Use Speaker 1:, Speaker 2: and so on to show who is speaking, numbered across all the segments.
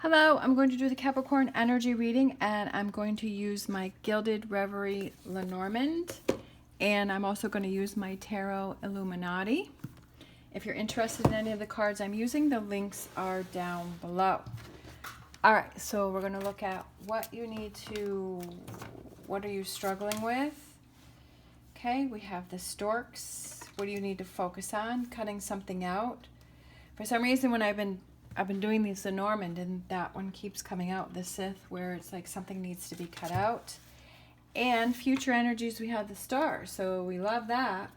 Speaker 1: Hello, I'm going to do the Capricorn energy reading, and I'm going to use my Gilded Reverie Lenormand, and I'm also going to use my Tarot Illuminati. If you're interested in any of the cards I'm using, the links are down below. Alright, so we're going to look at what are you struggling with? Okay, we have the storks. What do you need to focus on? Cutting something out. For some reason, when I've been doing these Lenormand, and that one keeps coming out, the Sith, where it's like something needs to be cut out. And future energies, we have the Star, so we love that.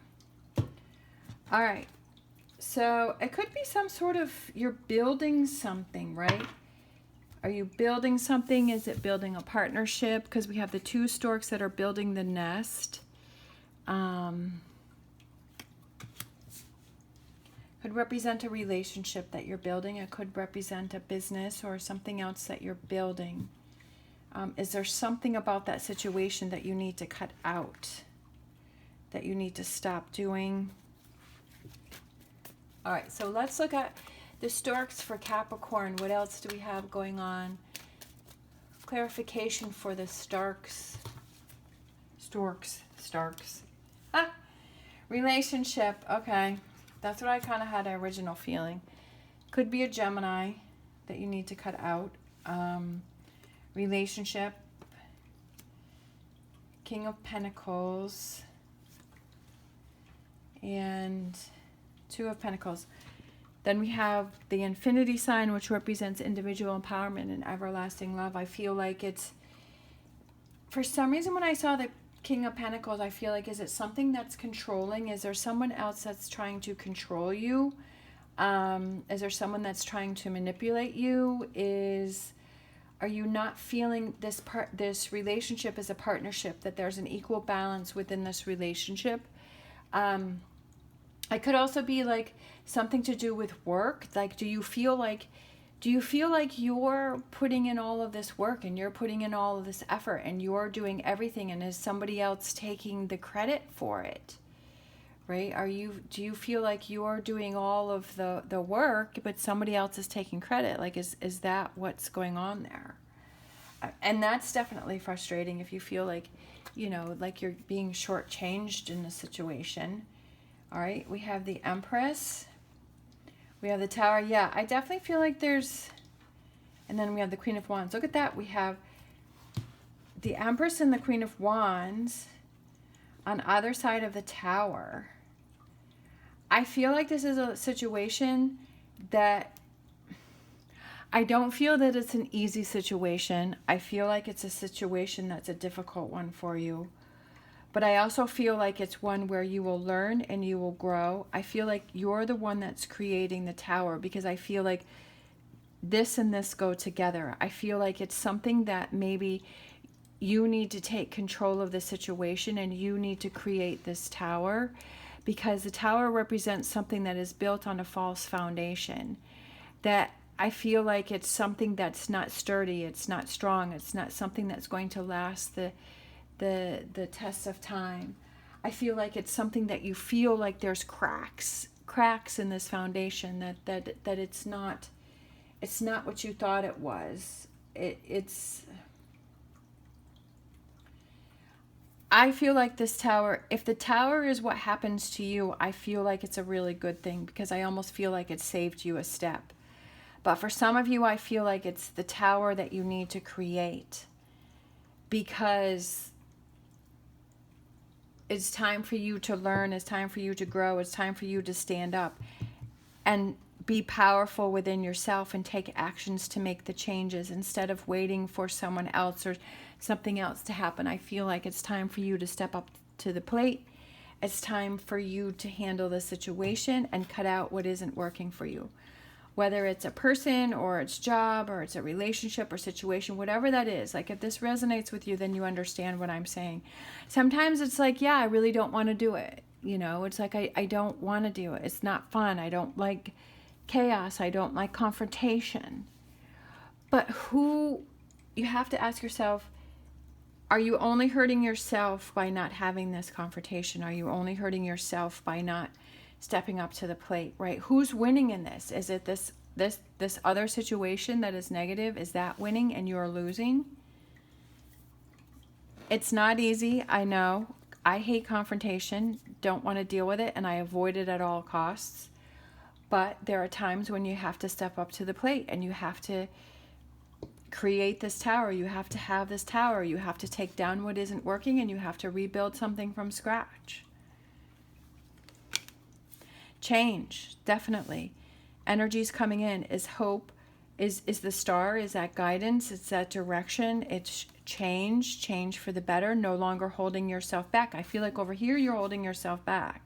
Speaker 1: All right, so it could be some sort of, you're building something, right? Are you building something? Is it building a partnership? Because we have the two storks that are building the nest. Could represent a relationship that you're building. It could represent a business or something else that you're building. Is there something about that situation that you need to cut out? That you need to stop doing? All right, so let's look at the storks for Capricorn. What else do we have going on? Clarification for the storks. Ah, relationship, okay. That's what I kind of had an original feeling. Could be a Gemini that you need to cut out. Relationship. King of Pentacles. And Two of Pentacles. Then we have the Infinity sign, which represents individual empowerment and everlasting love. I feel like it's, for some reason when I saw the King of Pentacles, I feel like, is it something that's controlling? Is there someone else that's trying to control you? Is there someone that's trying to manipulate you? Are you not feeling this relationship as a partnership, that there's an equal balance within this relationship? It could also be like something to do with work. Like, do you feel like you're putting in all of this work and you're putting in all of this effort and you're doing everything, and is somebody else taking the credit for it? Right? Do you feel like you're doing all of the work, but somebody else is taking credit? Like, is that what's going on there? And that's definitely frustrating if you feel like, like you're being shortchanged in a situation. All right, we have the Empress. We have the Tower. Yeah, I definitely feel like there's... And then we have the Queen of Wands. Look at that. We have the Empress and the Queen of Wands on either side of the Tower. I feel like this is a situation that... I don't feel that it's an easy situation. I feel like it's a situation that's a difficult one for you. But I also feel like it's one where you will learn and you will grow. I feel like you're the one that's creating the Tower, because I feel like this and this go together. I feel like it's something that maybe you need to take control of the situation and you need to create this Tower, because the Tower represents something that is built on a false foundation. That I feel like it's something that's not sturdy, it's not strong, it's not something that's going to last the test of time. I feel like it's something that you feel like there's cracks in this foundation, that it's not what you thought it was. I feel like this Tower, if the Tower is what happens to you, I feel like it's a really good thing, because I almost feel like it saved you a step. But for some of you, I feel like it's the Tower that you need to create, because it's time for you to learn, it's time for you to grow, it's time for you to stand up and be powerful within yourself and take actions to make the changes instead of waiting for someone else or something else to happen. I feel like it's time for you to step up to the plate. It's time for you to handle the situation and cut out what isn't working for you. Whether it's a person or it's job or it's a relationship or situation, whatever that is. Like, if this resonates with you, then you understand what I'm saying. Sometimes it's like, yeah, I really don't want to do it. It's like, I don't want to do it. It's not fun. I don't like chaos. I don't like confrontation. But you have to ask yourself, are you only hurting yourself by not having this confrontation? Are you only hurting yourself by not stepping up to the plate, right? Who's winning in this? Is it this other situation that is negative, is that winning and you're losing? It's not easy, I know. I hate confrontation, don't want to deal with it, and I avoid it at all costs. But there are times when you have to step up to the plate and you have to create this tower. You have to have this tower. You have to take down what isn't working and you have to rebuild something from scratch. Change, definitely. Energies coming in is hope, is the star, is that guidance, it's that direction, it's change for the better, no longer holding yourself back. I feel like over here you're holding yourself back.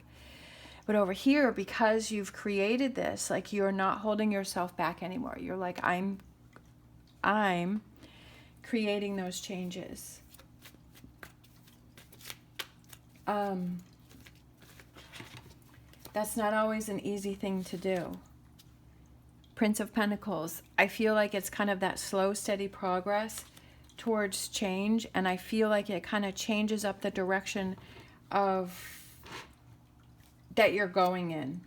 Speaker 1: But over here, because you've created this, like you're not holding yourself back anymore. You're like, I'm creating those changes. That's not always an easy thing to do. Prince of Pentacles. I feel like it's kind of that slow, steady progress towards change. And I feel like it kind of changes up the direction of that you're going in.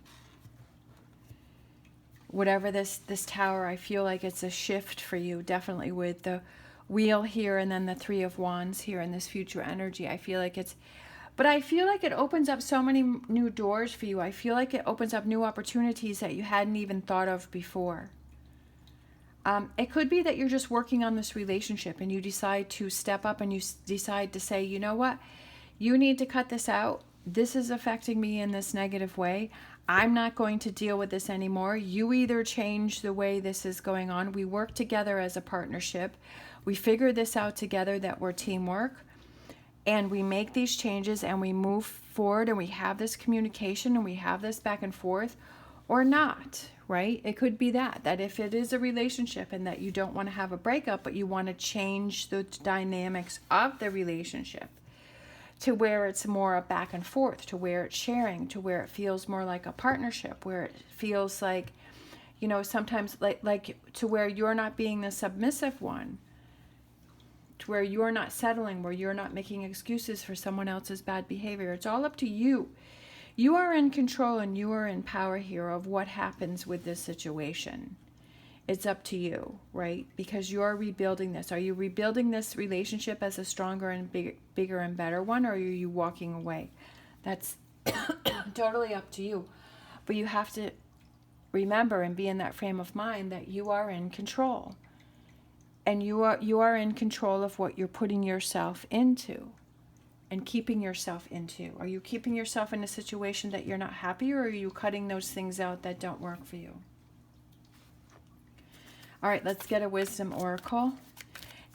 Speaker 1: Whatever this tower, I feel like it's a shift for you, definitely, with the wheel here and then the Three of Wands here in this future energy. I feel like it's, but I feel like it opens up so many new doors for you. I feel like it opens up new opportunities that you hadn't even thought of before. It could be that you're just working on this relationship and you decide to step up and you decide to say, you know what, you need to cut this out. This is affecting me in this negative way. I'm not going to deal with this anymore. You either change the way this is going on. We work together as a partnership. We figure this out together, that we're teamwork. And we make these changes and we move forward and we have this communication and we have this back and forth, or not, right? It could be that if it is a relationship and that you don't want to have a breakup, but you want to change the dynamics of the relationship to where it's more a back and forth, to where it's sharing, to where it feels more like a partnership, where it feels like, you know, sometimes like to where you're not being the submissive one, to where you're not settling, where you're not making excuses for someone else's bad behavior. It's all up to you. You are in control and you are in power here of what happens with this situation. It's up to you, right? Because you're rebuilding this. Are you rebuilding this relationship as a stronger and bigger and better one, or are you walking away? That's totally up to you. But you have to remember and be in that frame of mind that you are in control. And you are in control of what you're putting yourself into and keeping yourself into. Are you keeping yourself in a situation that you're not happy, or are you cutting those things out that don't work for you? All right, let's get a wisdom oracle.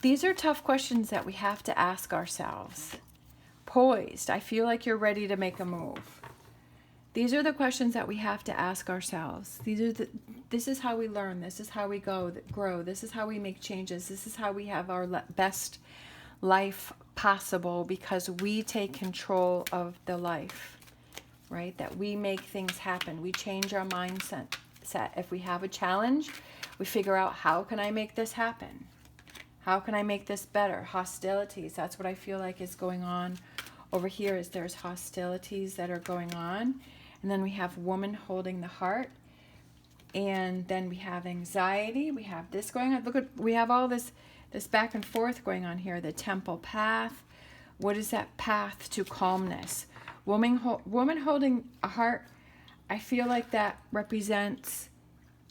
Speaker 1: These are tough questions that we have to ask ourselves. Poised. I feel like you're ready to make a move. These are the questions that we have to ask ourselves. This is how we learn. This is how we grow. This is how we make changes. This is how we have our best life possible, because we take control of the life, right? That we make things happen. We change our mindset. If we have a challenge, we figure out, how can I make this happen? How can I make this better? Hostilities. That's what I feel like is going on over here. Is there's hostilities that are going on. And then we have woman holding the heart. And then we have anxiety. We have this going on. Look at, we have all this back and forth going on here. The temple path. What is that path to calmness? Woman holding a heart. I feel like that represents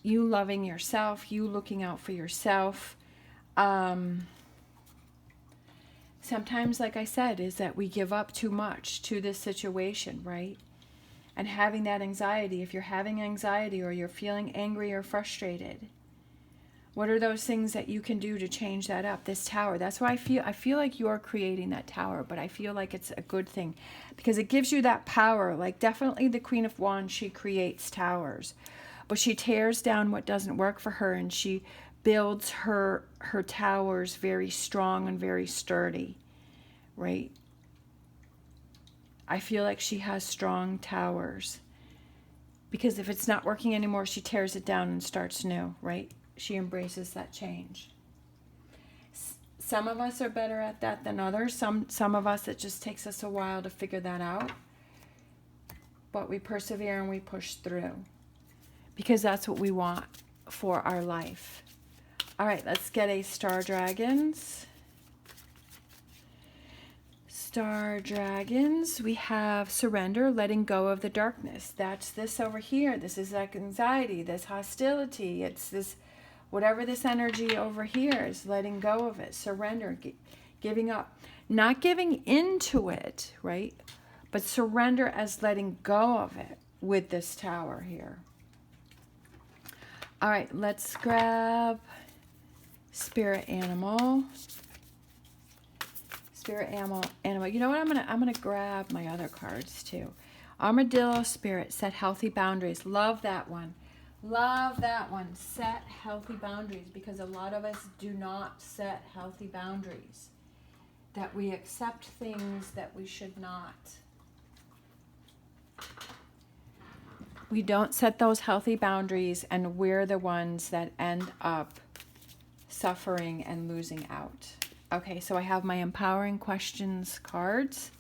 Speaker 1: you loving yourself, you looking out for yourself. Sometimes, like I said, is that we give up too much to this situation, right? And having that anxiety, if you're having anxiety or you're feeling angry or frustrated, what are those things that you can do to change that up? This tower, that's why I feel like you're creating that tower, but I feel like it's a good thing because it gives you that power. Like definitely the Queen of Wands, she creates towers, but she tears down what doesn't work for her and she builds her towers very strong and very sturdy, right? I feel like she has strong towers because if it's not working anymore, she tears it down and starts new, right? She embraces that change. Some of us are better at that than others. Some of us, it just takes us a while to figure that out. But we persevere and we push through because that's what we want. for our life. All right, let's get a Star Dragons. Star Dragons, we have surrender, letting go of the darkness. That's this over here. This is like anxiety, this hostility. It's this, whatever this energy over here is, letting go of it. Surrender, giving up. Not giving into it, right? But surrender as letting go of it with this Tower here. All right, let's grab spirit animal. Spirit animal. You know what? I'm gonna grab my other cards too. Armadillo spirit. Set healthy boundaries. Love that one. Love that one. Set healthy boundaries, because a lot of us do not set healthy boundaries. That we accept things that we should not. We don't set those healthy boundaries, and we're the ones that end up suffering and losing out. Okay, so I have my empowering questions cards,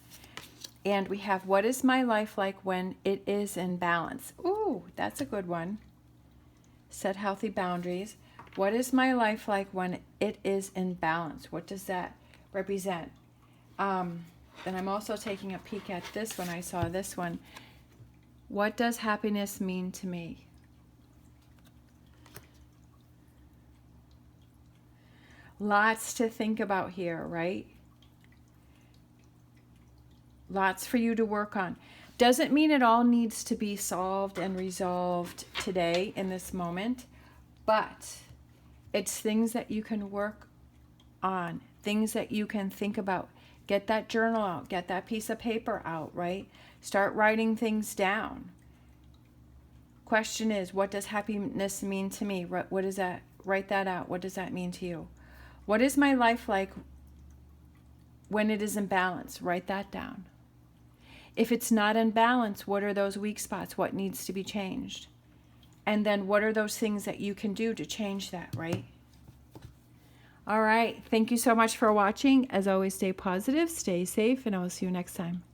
Speaker 1: and we have, what is my life like when it is in balance? Ooh, that's a good one. Set healthy boundaries. What is my life like when it is in balance? What does that represent? Then I'm also taking a peek at this one. I saw this one. What does happiness mean to me? Lots to think about here, right? Lots for you to work on. Doesn't mean it all needs to be solved and resolved today in this moment, but it's things that you can work on, things that you can think about. Get that journal out, get that piece of paper out, right? Start writing things down. Question is, what does happiness mean to me? What is that? Write that out. What does that mean to you? What is my life like when it is in balance? Write that down. If it's not in balance, what are those weak spots? What needs to be changed? And then what are those things that you can do to change that, right? All right. Thank you so much for watching. As always, stay positive, stay safe, and I will see you next time.